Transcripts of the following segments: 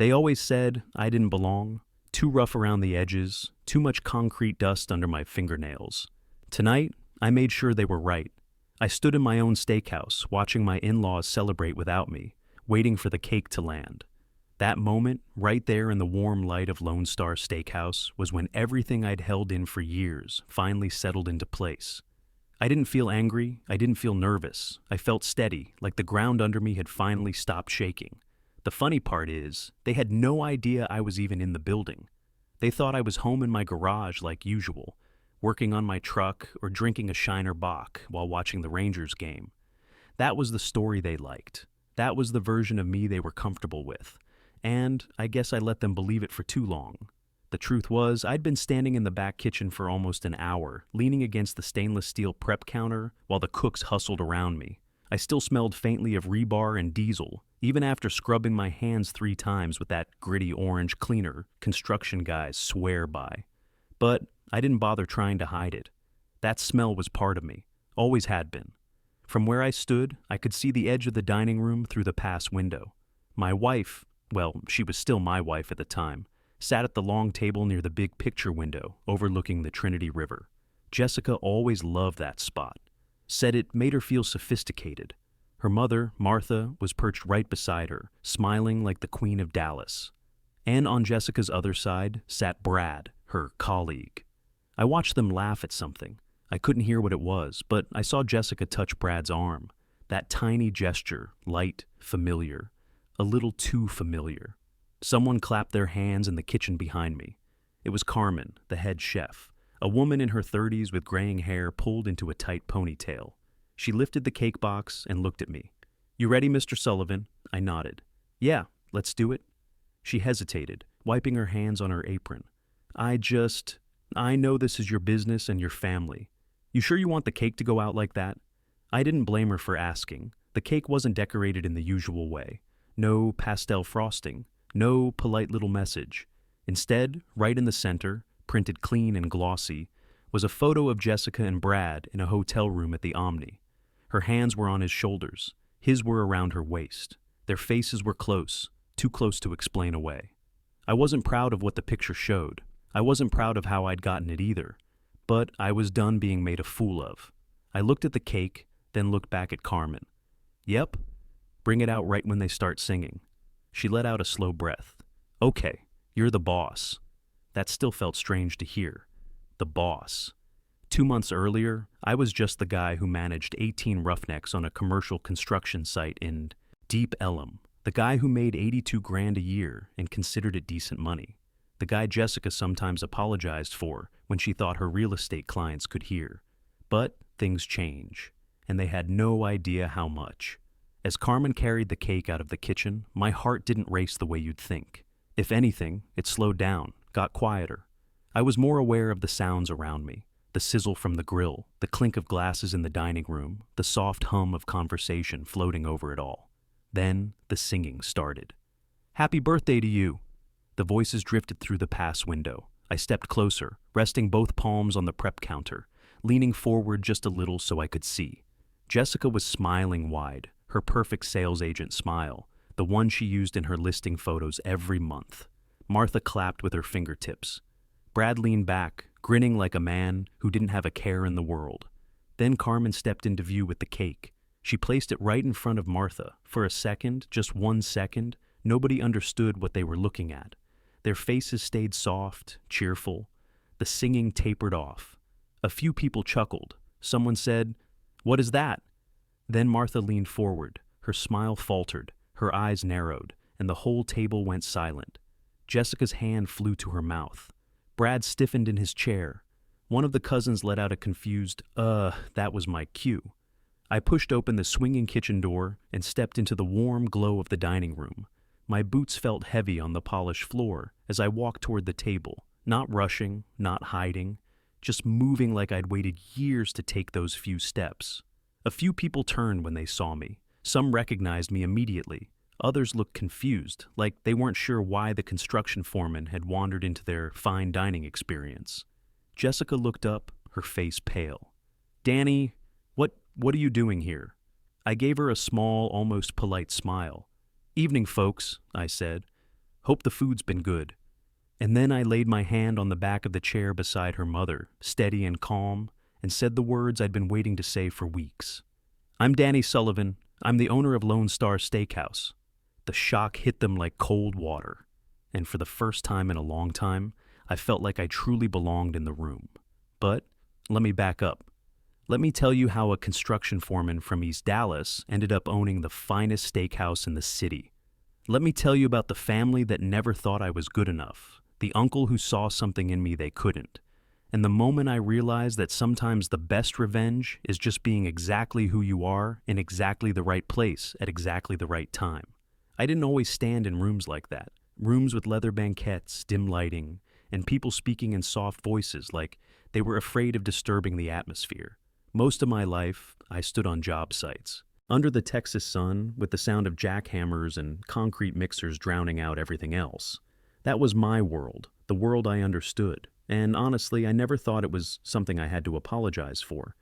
They always said I didn't belong, too rough around the edges, too much concrete dust under my fingernails. Tonight, I made sure they were right. I stood in my own steakhouse, watching my in-laws celebrate without me, waiting for the cake to land. That moment, right there in the warm light of Lone Star Steakhouse, was when everything I'd held in for years finally settled into place. I didn't feel angry, I didn't feel nervous. I felt steady, like the ground under me had finally stopped shaking. The funny part is, they had no idea I was even in the building. They thought I was home in my garage like usual, working on my truck or drinking a Shiner Bock while watching the Rangers game. That was the story they liked. That was the version of me they were comfortable with. And I guess I let them believe it for too long. The truth was, I'd been standing in the back kitchen for almost an hour, leaning against the stainless steel prep counter while the cooks hustled around me. I still smelled faintly of rebar and diesel, even after scrubbing my hands 3 times with that gritty orange cleaner construction guys swear by. But I didn't bother trying to hide it. That smell was part of me, always had been. From where I stood, I could see the edge of the dining room through the pass window. My wife, well, she was still my wife at the time, sat at the long table near the big picture window overlooking the Trinity River. Jessica always loved that spot. Said it made her feel sophisticated. Her mother, Martha, was perched right beside her, smiling like the Queen of Dallas. And on Jessica's other side sat Brad, her colleague. I watched them laugh at something. I couldn't hear what it was, but I saw Jessica touch Brad's arm. That tiny gesture, light, familiar, a little too familiar. Someone clapped their hands in the kitchen behind me. It was Carmen, the head chef, a woman in her 30s with graying hair pulled into a tight ponytail. She lifted the cake box and looked at me. "You ready, Mr. Sullivan?" I nodded. "Yeah, let's do it." She hesitated, wiping her hands on her apron. I know this is your business and your family. You sure you want the cake to go out like that?" I didn't blame her for asking. The cake wasn't decorated in the usual way. No pastel frosting, no polite little message. Instead, right in the center, printed clean and glossy, was a photo of Jessica and Brad in a hotel room at the Omni. Her hands were on his shoulders. His were around her waist. Their faces were close, too close to explain away. I wasn't proud of what the picture showed. I wasn't proud of how I'd gotten it either. But I was done being made a fool of. I looked at the cake, then looked back at Carmen. "Yep, bring it out right when they start singing." She let out a slow breath. "Okay, you're the boss." That still felt strange to hear. The boss. 2 months earlier, I was just the guy who managed 18 roughnecks on a commercial construction site in Deep Ellum. The guy who made 82 grand a year and considered it decent money. The guy Jessica sometimes apologized for when she thought her real estate clients could hear. But things change, and they had no idea how much. As Carmen carried the cake out of the kitchen, my heart didn't race the way you'd think. If anything, it slowed down, got quieter. I was more aware of the sounds around me, the sizzle from the grill, the clink of glasses in the dining room, the soft hum of conversation floating over it all. Then the singing started. "Happy birthday to you." The voices drifted through the pass window. I stepped closer, resting both palms on the prep counter, leaning forward just a little so I could see. Jessica was smiling wide, her perfect sales agent smile, the one she used in her listing photos every month. Martha clapped with her fingertips. Brad leaned back, grinning like a man who didn't have a care in the world. Then Carmen stepped into view with the cake. She placed it right in front of Martha. For a second, just 1 second, nobody understood what they were looking at. Their faces stayed soft, cheerful. The singing tapered off. A few people chuckled. Someone said, "What is that?" Then Martha leaned forward. Her smile faltered, her eyes narrowed, and the whole table went silent. Jessica's hand flew to her mouth. Brad stiffened in his chair. One of the cousins let out a confused, that was my cue. I pushed open the swinging kitchen door and stepped into the warm glow of the dining room. My boots felt heavy on the polished floor as I walked toward the table, not rushing, not hiding, just moving like I'd waited years to take those few steps. A few people turned when they saw me. Some recognized me immediately. Others looked confused, like they weren't sure why the construction foreman had wandered into their fine dining experience. Jessica looked up, her face pale. "Danny, what are you doing here?" I gave her a small, almost polite smile. "Evening, folks," I said. Hope the food's been good." And then I laid my hand on the back of the chair beside her mother, steady and calm, and said the words I'd been waiting to say for weeks. "I'm Danny Sullivan. I'm the owner of Lone Star Steakhouse." The shock hit them like cold water, and for the first time in a long time, I felt like I truly belonged in the room. But let me back up. Let me tell you how a construction foreman from East Dallas ended up owning the finest steakhouse in the city. Let me tell you about the family that never thought I was good enough, the uncle who saw something in me they couldn't, and the moment I realized that sometimes the best revenge is just being exactly who you are in exactly the right place at exactly the right time. I didn't always stand in rooms like that, rooms with leather banquettes, dim lighting, and people speaking in soft voices like they were afraid of disturbing the atmosphere. Most of my life, I stood on job sites, under the Texas sun, with the sound of jackhammers and concrete mixers drowning out everything else. That was my world, the world I understood, and honestly, I never thought it was something I had to apologize for.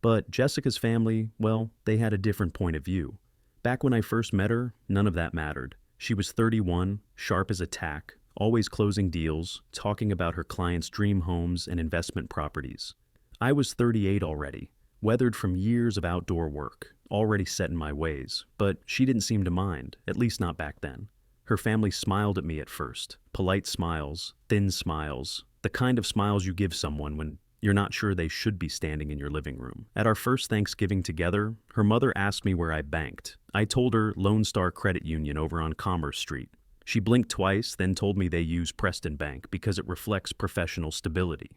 But Jessica's family, well, they had a different point of view. Back when I first met her, none of that mattered. She was 31, sharp as a tack, always closing deals, talking about her clients' dream homes and investment properties. I was 38 already, weathered from years of outdoor work, already set in my ways, but she didn't seem to mind, at least not back then. Her family smiled at me at first, polite smiles, thin smiles, the kind of smiles you give someone when you're not sure they should be standing in your living room. At our first Thanksgiving together, her mother asked me where I banked. I told her Lone Star Credit Union over on Commerce Street. She blinked twice, then told me they use Preston Bank because it reflects professional stability.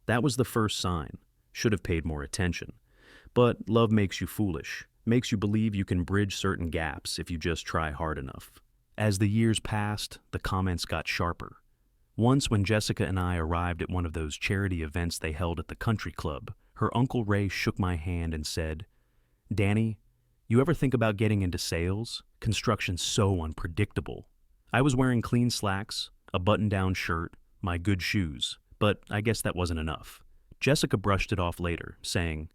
That was the first sign. Should have paid more attention. But love makes you foolish, makes you believe you can bridge certain gaps if you just try hard enough. As the years passed, the comments got sharper. Once when Jessica and I arrived at one of those charity events they held at the country club, her Uncle Ray shook my hand and said, "Danny, you ever think about getting into sales? Construction's so unpredictable." I was wearing clean slacks, a button-down shirt, my good shoes, but I guess that wasn't enough. Jessica brushed it off later, saying,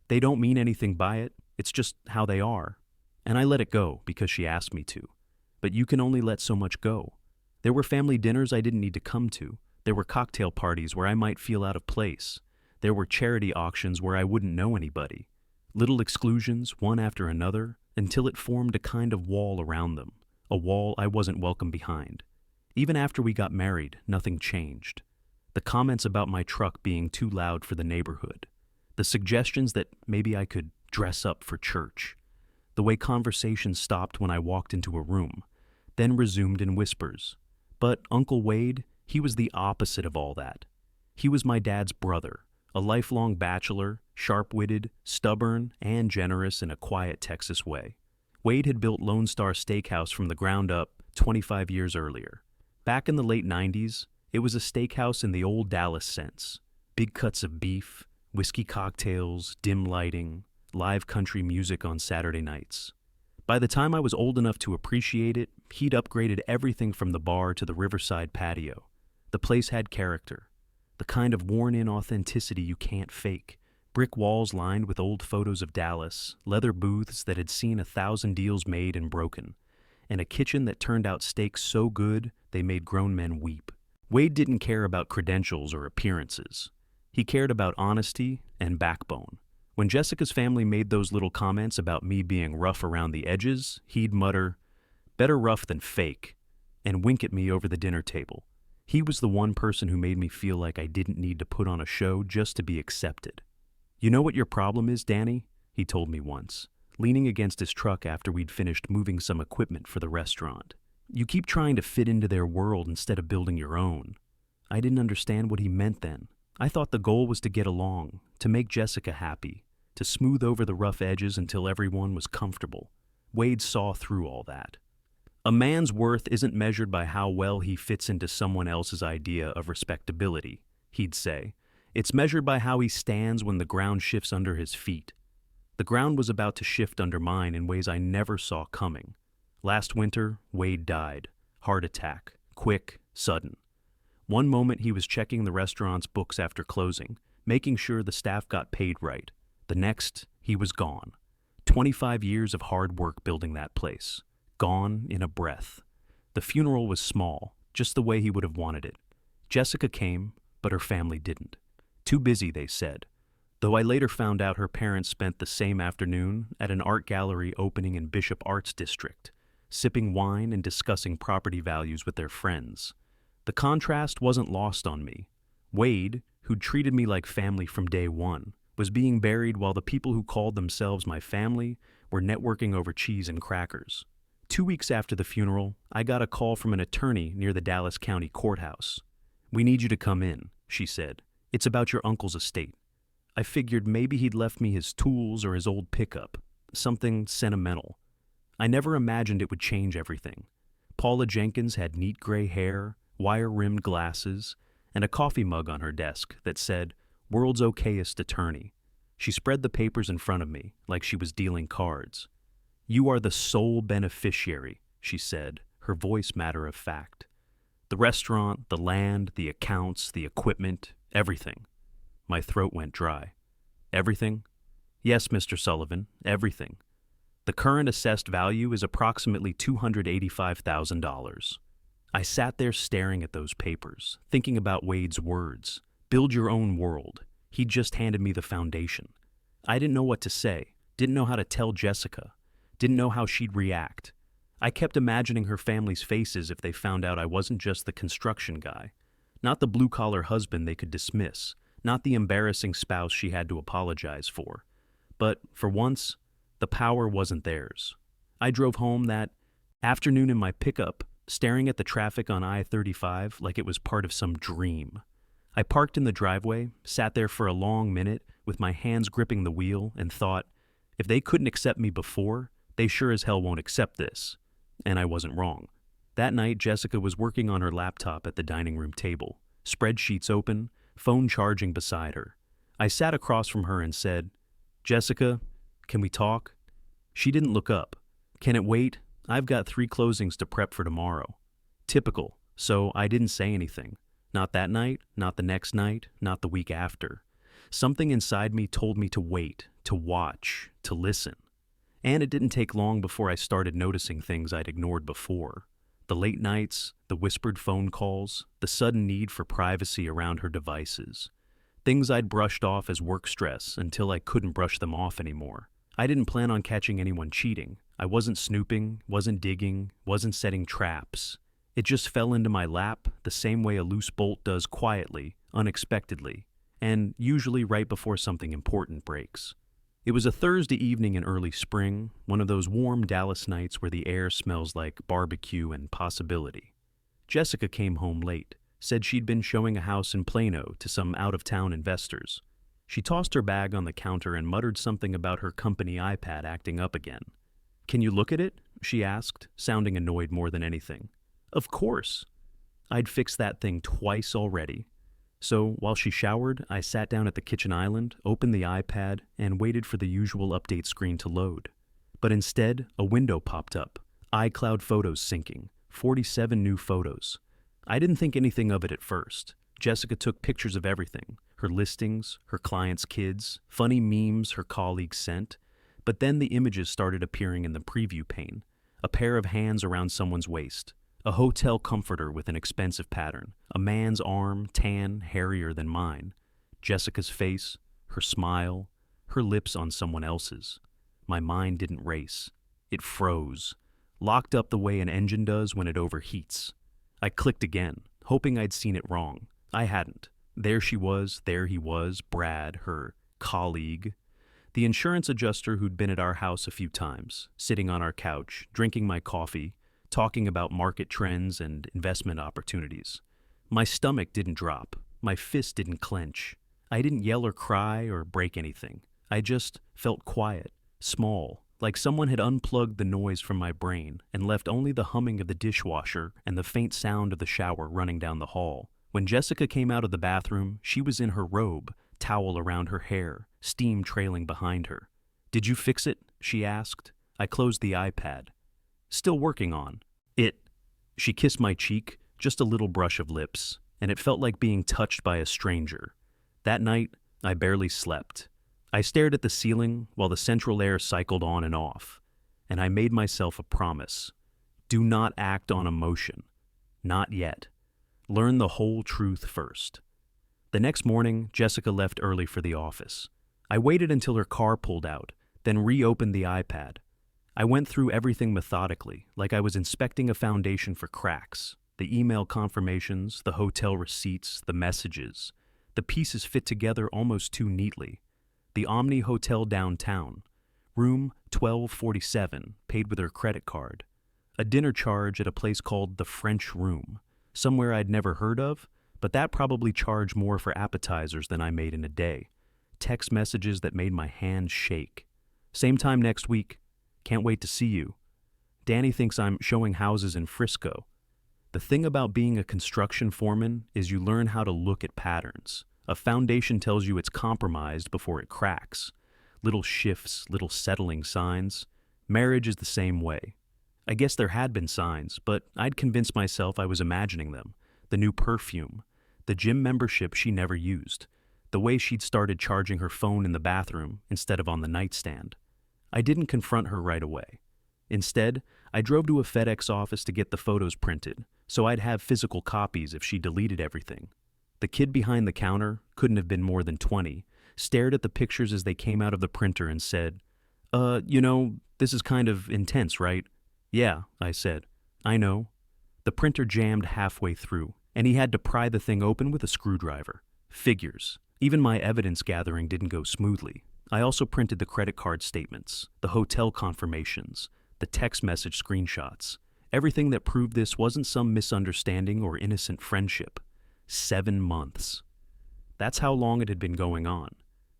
"They don't mean anything by it, it's just how they are." And I let it go because she asked me to. But you can only let so much go. There were family dinners I didn't need to come to. There were cocktail parties where I might feel out of place. There were charity auctions where I wouldn't know anybody. Little exclusions, one after another, until it formed a kind of wall around them, a wall I wasn't welcome behind. Even after we got married, nothing changed. The comments about my truck being too loud for the neighborhood. The suggestions that maybe I could dress up for church. The way conversations stopped when I walked into a room, then resumed in whispers. But Uncle Wade, he was the opposite of all that. He was my dad's brother, a lifelong bachelor, sharp-witted, stubborn, and generous in a quiet Texas way. Wade had built Lone Star Steakhouse from the ground up 25 years earlier. Back in the late 90s, it was a steakhouse in the old Dallas sense. Big cuts of beef, whiskey cocktails, dim lighting, live country music on Saturday nights. By the time I was old enough to appreciate it, he'd upgraded everything from the bar to the riverside patio. The place had character, the kind of worn-in authenticity you can't fake. Brick walls lined with old photos of Dallas, leather booths that had seen 1,000 deals made and broken, and a kitchen that turned out steaks so good they made grown men weep. Wade didn't care about credentials or appearances. He cared about honesty and backbone. When Jessica's family made those little comments about me being rough around the edges, he'd mutter, "Better rough than fake," and wink at me over the dinner table. He was the one person who made me feel like I didn't need to put on a show just to be accepted. "You know what your problem is, Danny?" he told me once, leaning against his truck after we'd finished moving some equipment for the restaurant. "You keep trying to fit into their world instead of building your own." I didn't understand what he meant then. I thought the goal was to get along, to make Jessica happy, to smooth over the rough edges until everyone was comfortable. Wade saw through all that. "A man's worth isn't measured by how well he fits into someone else's idea of respectability," he'd say. "It's measured by how he stands when the ground shifts under his feet." The ground was about to shift under mine in ways I never saw coming. Last winter, Wade died. Heart attack. Quick, sudden. One moment he was checking the restaurant's books after closing, making sure the staff got paid right. The next, he was gone. 25 years of hard work building that place. Gone in a breath. The funeral was small, just the way he would have wanted it. Jessica came, but her family didn't. Too busy, they said. Though I later found out her parents spent the same afternoon at an art gallery opening in Bishop Arts District, sipping wine and discussing property values with their friends. The contrast wasn't lost on me. Wade, who'd treated me like family from day one, was being buried while the people who called themselves my family were networking over cheese and crackers. 2 weeks after the funeral, I got a call from an attorney near the Dallas County Courthouse. "We need you to come in," she said. "It's about your uncle's estate." I figured maybe he'd left me his tools or his old pickup, something sentimental. I never imagined it would change everything. Paula Jenkins had neat gray hair, wire-rimmed glasses, and a coffee mug on her desk that said, "World's Okayest Attorney." She spread the papers in front of me like she was dealing cards. "You are the sole beneficiary," she said, her voice matter of fact. "The restaurant, the land, the accounts, the equipment, everything." My throat went dry. "Everything?" "Yes, Mr. Sullivan, everything. The current assessed value is approximately $285,000. I sat there staring at those papers, thinking about Wade's words. Build your own world. He'd just handed me the foundation. I didn't know what to say, didn't know how to tell Jessica, didn't know how she'd react. I kept imagining her family's faces if they found out I wasn't just the construction guy, not the blue-collar husband they could dismiss, not the embarrassing spouse she had to apologize for. But, for once, the power wasn't theirs. I drove home that afternoon in my pickup, staring at the traffic on I-35 like it was part of some dream. I parked in the driveway, sat there for a long minute with my hands gripping the wheel, and thought, if they couldn't accept me before, they sure as hell won't accept this. And I wasn't wrong. That night, Jessica was working on her laptop at the dining room table, spreadsheets open, phone charging beside her. I sat across from her and said, "Jessica, can we talk?" She didn't look up. "Can it wait? I've got 3 closings to prep for tomorrow." Typical, so I didn't say anything. Not that night, not the next night, not the week after. Something inside me told me to wait, to watch, to listen. And it didn't take long before I started noticing things I'd ignored before. The late nights, the whispered phone calls, the sudden need for privacy around her devices. Things I'd brushed off as work stress until I couldn't brush them off anymore. I didn't plan on catching anyone cheating. I wasn't snooping, wasn't digging, wasn't setting traps. It just fell into my lap the same way a loose bolt does quietly, unexpectedly, and usually right before something important breaks. It was a Thursday evening in early spring, one of those warm Dallas nights where the air smells like barbecue and possibility. Jessica came home late, said she'd been showing a house in Plano to some out-of-town investors. She tossed her bag on the counter and muttered something about her company iPad acting up again. "Can you look at it?" she asked, sounding annoyed more than anything. "Of course." I'd fixed that thing twice already. So while she showered, I sat down at the kitchen island, opened the iPad, and waited for the usual update screen to load. But instead, a window popped up, iCloud photos syncing, 47 new photos. I didn't think anything of it at first. Jessica took pictures of everything, her listings, her clients' kids, funny memes her colleagues sent. But then the images started appearing in the preview pane, a pair of hands around someone's waist, a hotel comforter with an expensive pattern, a man's arm, tan, hairier than mine, Jessica's face, her smile, her lips on someone else's. My mind didn't race. It froze, locked up the way an engine does when it overheats. I clicked again, hoping I'd seen it wrong. I hadn't. There she was, there he was, Brad, her colleague. The insurance adjuster who'd been at our house a few times, sitting on our couch, drinking my coffee, talking about market trends and investment opportunities. My stomach didn't drop. My fist didn't clench. I didn't yell or cry or break anything. I just felt quiet, small, like someone had unplugged the noise from my brain and left only the humming of the dishwasher and the faint sound of the shower running down the hall. When Jessica came out of the bathroom, she was in her robe, towel around her hair, steam trailing behind her. "Did you fix it?" she asked. I closed the iPad. "Still working on it." She kissed my cheek, just a little brush of lips, and it felt like being touched by a stranger. That night, I barely slept. I stared at the ceiling while the central air cycled on and off, and I made myself a promise. Do not act on emotion. Not yet. Learn the whole truth first. The next morning, Jessica left early for the office. I waited until her car pulled out, then reopened the iPad. I went through everything methodically, like I was inspecting a foundation for cracks. The email confirmations, the hotel receipts, the messages. The pieces fit together almost too neatly. The Omni Hotel downtown. Room 1247, paid with her credit card. A dinner charge at a place called the French Room, somewhere I'd never heard of, but that probably charged more for appetizers than I made in a day. Text messages that made my hands shake. Same time next week. Can't wait to see you. Danny thinks I'm showing houses in Frisco. The thing about being a construction foreman is you learn how to look at patterns. A foundation tells you it's compromised before it cracks. Little shifts, little settling signs. Marriage is the same way. I guess there had been signs, but I'd convinced myself I was imagining them. The new perfume. The gym membership she never used. The way she'd started charging her phone in the bathroom instead of on the nightstand. I didn't confront her right away. Instead, I drove to a FedEx office to get the photos printed, so I'd have physical copies if she deleted everything. The kid behind the counter, couldn't have been more than 20, stared at the pictures as they came out of the printer and said, this is kind of intense, right? Yeah, I said. I know. The printer jammed halfway through, and he had to pry the thing open with a screwdriver. Figures. Even my evidence gathering didn't go smoothly. I also printed the credit card statements, the hotel confirmations, the text message screenshots. Everything that proved this wasn't some misunderstanding or innocent friendship. 7 months. That's how long it had been going on.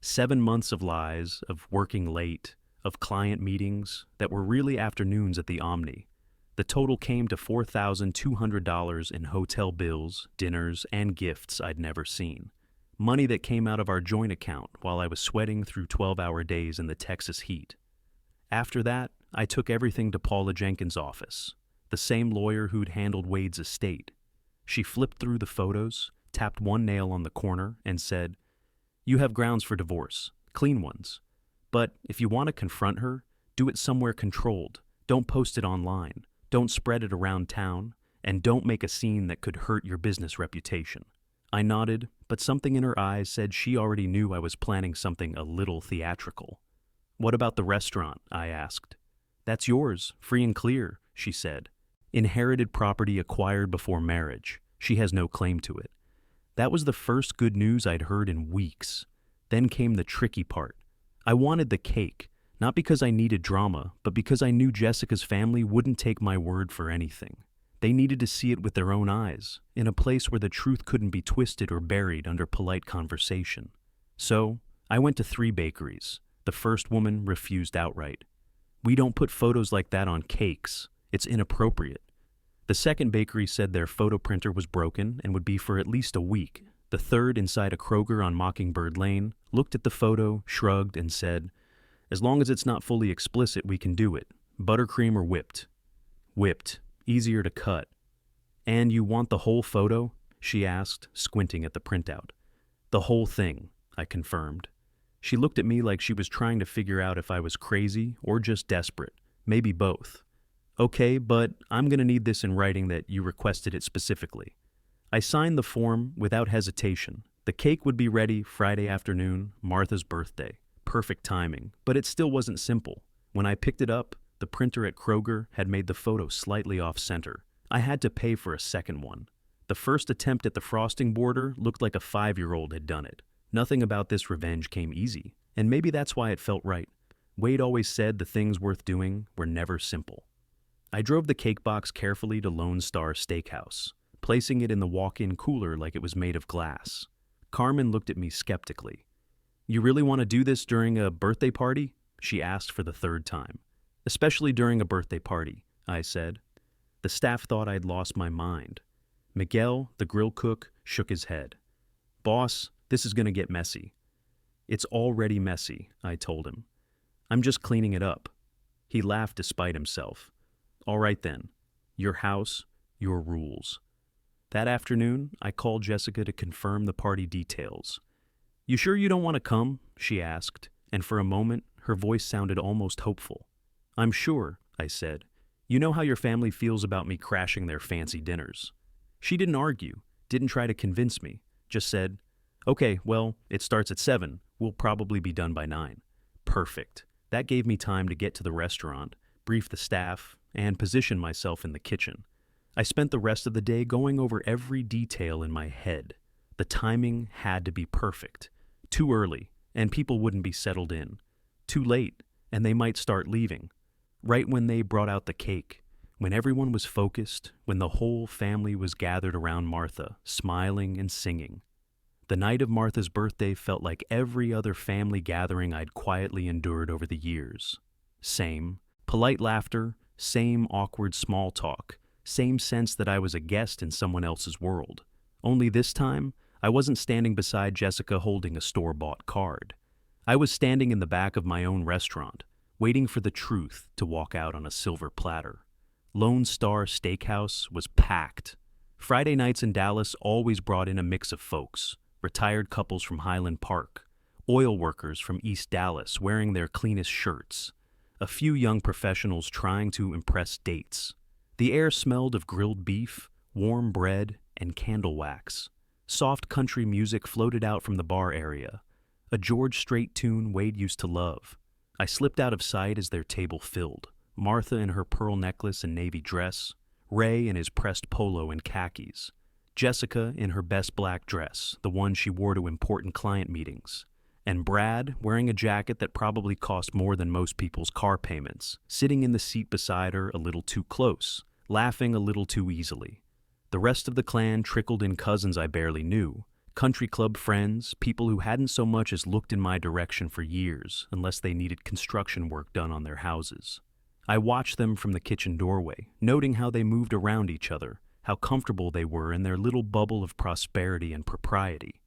7 months of lies, of working late, of client meetings that were really afternoons at the Omni. The total came to $4,200 in hotel bills, dinners, and gifts I'd never seen. Money that came out of our joint account while I was sweating through 12-hour days in the Texas heat. After that, I took everything to Paula Jenkins' office, the same lawyer who'd handled Wade's estate. She flipped through the photos, tapped one nail on the corner, and said, "You have grounds for divorce, clean ones. But if you want to confront her, do it somewhere controlled. Don't post it online. Don't spread it around town. And don't make a scene that could hurt your business reputation." I nodded, but something in her eyes said she already knew I was planning something a little theatrical. "What about the restaurant?" I asked. "That's yours, free and clear," she said. "Inherited property acquired before marriage. She has no claim to it." That was the first good news I'd heard in weeks. Then came the tricky part. I wanted the cake, not because I needed drama, but because I knew Jessica's family wouldn't take my word for anything. They needed to see it with their own eyes, in a place where the truth couldn't be twisted or buried under polite conversation. So, I went to 3 bakeries. The first woman refused outright. "We don't put photos like that on cakes. It's inappropriate." The second bakery said their photo printer was broken and would be for at least a week. The third, inside a Kroger on Mockingbird Lane, looked at the photo, shrugged, and said, "As long as it's not fully explicit, we can do it. Buttercream or whipped?" "Whipped. Easier to cut." "And you want the whole photo?" she asked, squinting at the printout. "The whole thing," I confirmed. She looked at me like she was trying to figure out if I was crazy or just desperate, maybe both. "Okay, but I'm going to need this in writing that you requested it specifically." I signed the form without hesitation. The cake would be ready Friday afternoon, Martha's birthday. Perfect timing, but it still wasn't simple. When I picked it up, the printer at Kroger had made the photo slightly off-center. I had to pay for a second one. The first attempt at the frosting border looked like a 5-year-old had done it. Nothing about this revenge came easy, and maybe that's why it felt right. Wade always said the things worth doing were never simple. I drove the cake box carefully to Lone Star Steakhouse, placing it in the walk-in cooler like it was made of glass. Carmen looked at me skeptically. "You really want to do this during a birthday party?" she asked for the 3rd time. "Especially during a birthday party," I said. The staff thought I'd lost my mind. Miguel, the grill cook, shook his head. "Boss, this is going to get messy." "It's already messy," I told him. "I'm just cleaning it up." He laughed despite himself. "All right then. Your house, your rules." That afternoon, I called Jessica to confirm the party details. "You sure you don't want to come?" she asked, and for a moment, her voice sounded almost hopeful. "I'm sure," I said. You know how your family feels about me crashing their fancy dinners." She didn't argue, didn't try to convince me, just said, "Okay, well, it starts at 7. We'll probably be done by 9. Perfect. That gave me time to get to the restaurant, brief the staff, and position myself in the kitchen. I spent the rest of the day going over every detail in my head. The timing had to be perfect. Too early, and people wouldn't be settled in. Too late, and they might start leaving. Right when they brought out the cake, when everyone was focused, when the whole family was gathered around Martha, smiling and singing. The night of Martha's birthday felt like every other family gathering I'd quietly endured over the years. Same polite laughter, same awkward small talk, same sense that I was a guest in someone else's world. Only this time, I wasn't standing beside Jessica holding a store-bought card. I was standing in the back of my own restaurant, waiting for the truth to walk out on a silver platter. Lone Star Steakhouse was packed. Friday nights in Dallas always brought in a mix of folks: retired couples from Highland Park, oil workers from East Dallas wearing their cleanest shirts, a few young professionals trying to impress dates. The air smelled of grilled beef, warm bread, and candle wax. Soft country music floated out from the bar area, a George Strait tune Wade used to love. I slipped out of sight as their table filled. Martha in her pearl necklace and navy dress, Ray in his pressed polo and khakis, Jessica in her best black dress, the one she wore to important client meetings, and Brad wearing a jacket that probably cost more than most people's car payments, sitting in the seat beside her a little too close, laughing a little too easily. The rest of the clan trickled in, cousins I barely knew, country club friends, people who hadn't so much as looked in my direction for years unless they needed construction work done on their houses. I watched them from the kitchen doorway, noting how they moved around each other, how comfortable they were in their little bubble of prosperity and propriety.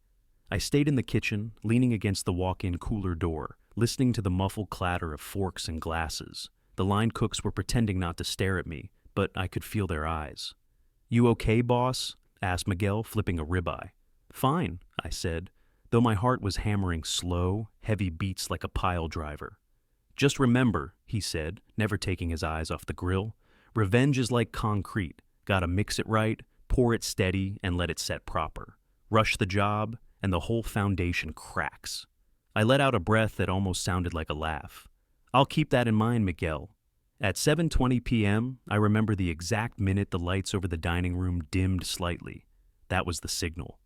I stayed in the kitchen, leaning against the walk-in cooler door, listening to the muffled clatter of forks and glasses. The line cooks were pretending not to stare at me, but I could feel their eyes. "You okay, boss?" asked Miguel, flipping a ribeye. "Fine," I said, though my heart was hammering slow, heavy beats like a pile driver. "Just remember," he said, never taking his eyes off the grill, "revenge is like concrete. Gotta mix it right, pour it steady, and let it set proper. Rush the job, and the whole foundation cracks." I let out a breath that almost sounded like a laugh. "I'll keep that in mind, Miguel." At 7:20 p.m., I remember the exact minute the lights over the dining room dimmed slightly. That was the signal.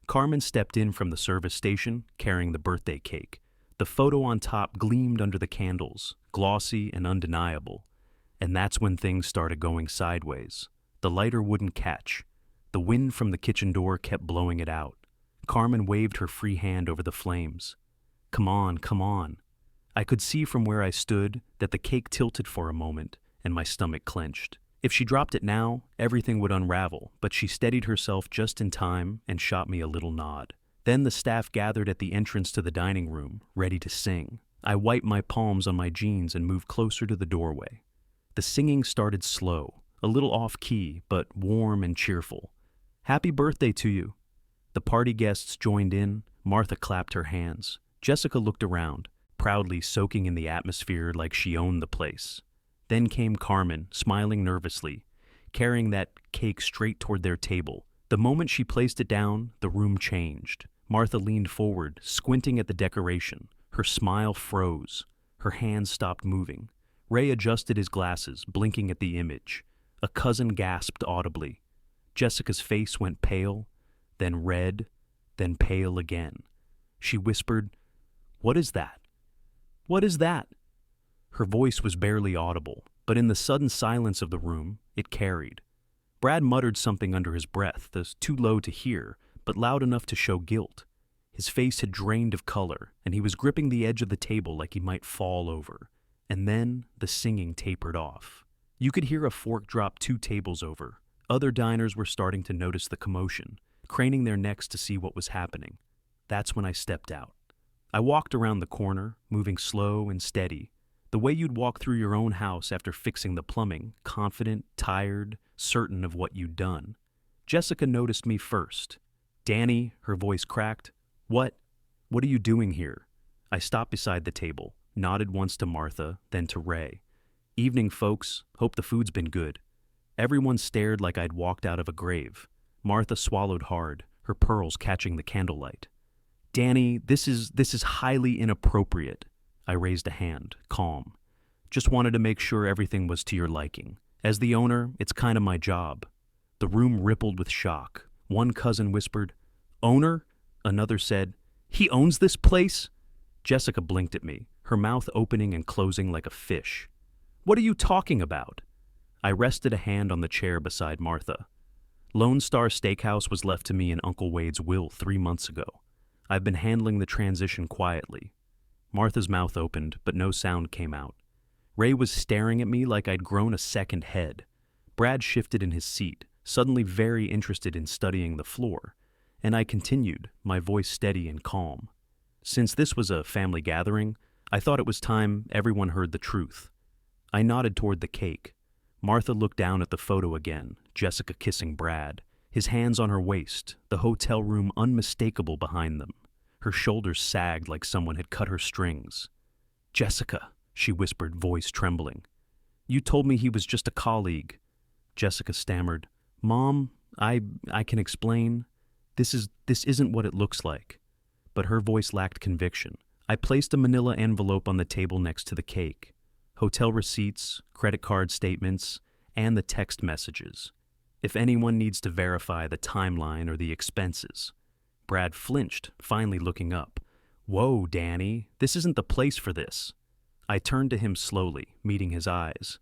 Carmen stepped in from the service station, carrying the birthday cake. The photo on top gleamed under the candles, glossy and undeniable. And that's when things started going sideways. The lighter wouldn't catch. The wind from the kitchen door kept blowing it out. Carmen waved her free hand over the flames. "Come on, come on." I could see from where I stood that the cake tilted for a moment, and my stomach clenched. If she dropped it now, everything would unravel, but she steadied herself just in time and shot me a little nod. Then the staff gathered at the entrance to the dining room, ready to sing. I wiped my palms on my jeans and moved closer to the doorway. The singing started slow, a little off-key, but warm and cheerful. "Happy birthday to you." The party guests joined in. Martha clapped her hands. Jessica looked around, proudly soaking in the atmosphere like she owned the place. Then came Carmen, smiling nervously, carrying that cake straight toward their table. The moment she placed it down, the room changed. Martha leaned forward, squinting at the decoration. Her smile froze. Her hands stopped moving. Ray adjusted his glasses, blinking at the image. A cousin gasped audibly. Jessica's face went pale, then red, then pale again. She whispered, "What is that? What is that?" Her voice was barely audible, but in the sudden silence of the room, it carried. Brad muttered something under his breath, too low to hear, but loud enough to show guilt. His face had drained of color, and he was gripping the edge of the table like he might fall over. And then the singing tapered off. You could hear a fork drop 2 tables over. Other diners were starting to notice the commotion, craning their necks to see what was happening. That's when I stepped out. I walked around the corner, moving slow and steady, the way you'd walk through your own house after fixing the plumbing, confident, tired, certain of what you'd done. Jessica noticed me first. "Danny," her voice cracked. What are you doing here?" I stopped beside the table, nodded once to Martha, then to Ray. "Evening, folks. Hope the food's been good." Everyone stared like I'd walked out of a grave. Martha swallowed hard, her pearls catching the candlelight. "Danny, this is highly inappropriate." I raised a hand, calm. "Just wanted to make sure everything was to your liking. As the owner, it's kind of my job." The room rippled with shock. One cousin whispered, "Owner?" Another said, "He owns this place?" Jessica blinked at me, her mouth opening and closing like a fish. "What are you talking about?" I rested a hand on the chair beside Martha. Lone Star Steakhouse was left to me in Uncle Wade's will 3 months ago. I've been handling the transition quietly. Martha's mouth opened, but no sound came out. Ray was staring at me like I'd grown a second head. Brad shifted in his seat, suddenly very interested in studying the floor, and I continued, my voice steady and calm. Since this was a family gathering, I thought it was time everyone heard the truth. I nodded toward the cake. Martha looked down at the photo again, Jessica kissing Brad, his hands on her waist, the hotel room unmistakable behind them. Her shoulders sagged like someone had cut her strings. "Jessica," she whispered, voice trembling. "You told me he was just a colleague." Jessica stammered, "Mom, I can explain. This isn't what it looks like." But her voice lacked conviction. I placed a manila envelope on the table next to the cake. Hotel receipts, credit card statements, and the text messages. If anyone needs to verify the timeline or the expenses. Brad flinched, finally looking up. "Whoa, Danny, this isn't the place for this." I turned to him slowly, meeting his eyes.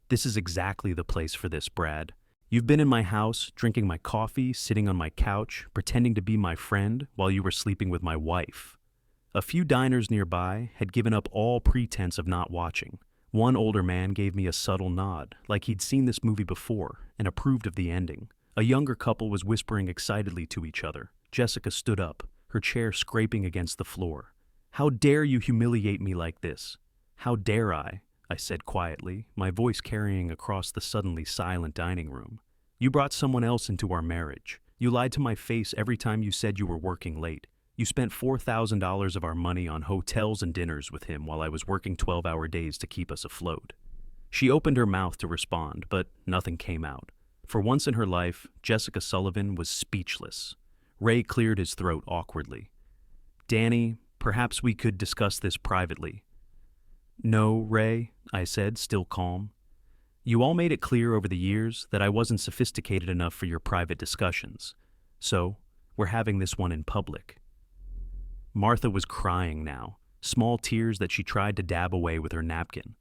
"This is exactly the place for this, Brad. You've been in my house, drinking my coffee, sitting on my couch, pretending to be my friend while you were sleeping with my wife." A few diners nearby had given up all pretense of not watching. One older man gave me a subtle nod, like he'd seen this movie before and approved of the ending. A younger couple was whispering excitedly to each other. Jessica stood up, her chair scraping against the floor. "How dare you humiliate me like this?" "How dare I?" I said quietly, my voice carrying across the suddenly silent dining room. "You brought someone else into our marriage. You lied to my face every time you said you were working late. You spent $4,000 of our money on hotels and dinners with him while I was working 12-hour days to keep us afloat." She opened her mouth to respond, but nothing came out. For once in her life, Jessica Sullivan was speechless. Ray cleared his throat awkwardly. "Danny, perhaps we could discuss this privately." "No, Ray," I said, still calm. "You all made it clear over the years that I wasn't sophisticated enough for your private discussions. So, we're having this one in public." Martha was crying now, small tears that she tried to dab away with her napkin.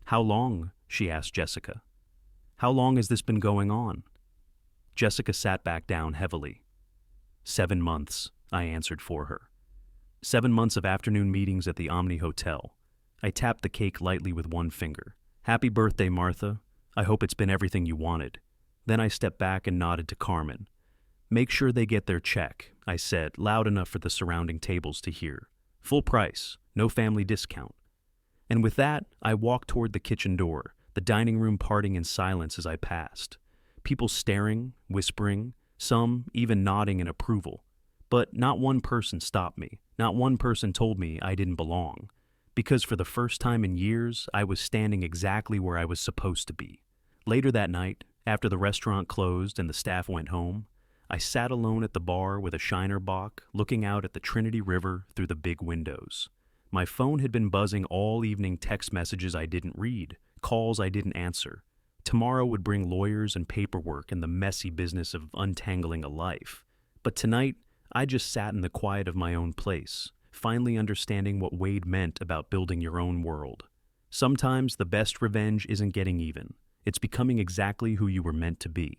"How long?" she asked Jessica. "How long has this been going on?" Jessica sat back down heavily. 7 months, I answered for her. 7 months of afternoon meetings at the Omni Hotel. I tapped the cake lightly with one finger. "Happy birthday, Martha. I hope it's been everything you wanted." Then I stepped back and nodded to Carmen. "Make sure they get their check," I said, loud enough for the surrounding tables to hear. "Full price, no family discount." And with that, I walked toward the kitchen door, the dining room parting in silence as I passed. People staring, whispering, some even nodding in approval. But not one person stopped me. Not one person told me I didn't belong. Because for the first time in years, I was standing exactly where I was supposed to be. Later that night, after the restaurant closed and the staff went home, I sat alone at the bar with a Shiner Bock, looking out at the Trinity River through the big windows. My phone had been buzzing all evening, text messages I didn't read, calls I didn't answer. Tomorrow would bring lawyers and paperwork and the messy business of untangling a life. But tonight, I just sat in the quiet of my own place, finally understanding what Wade meant about building your own world. Sometimes the best revenge isn't getting even. It's becoming exactly who you were meant to be.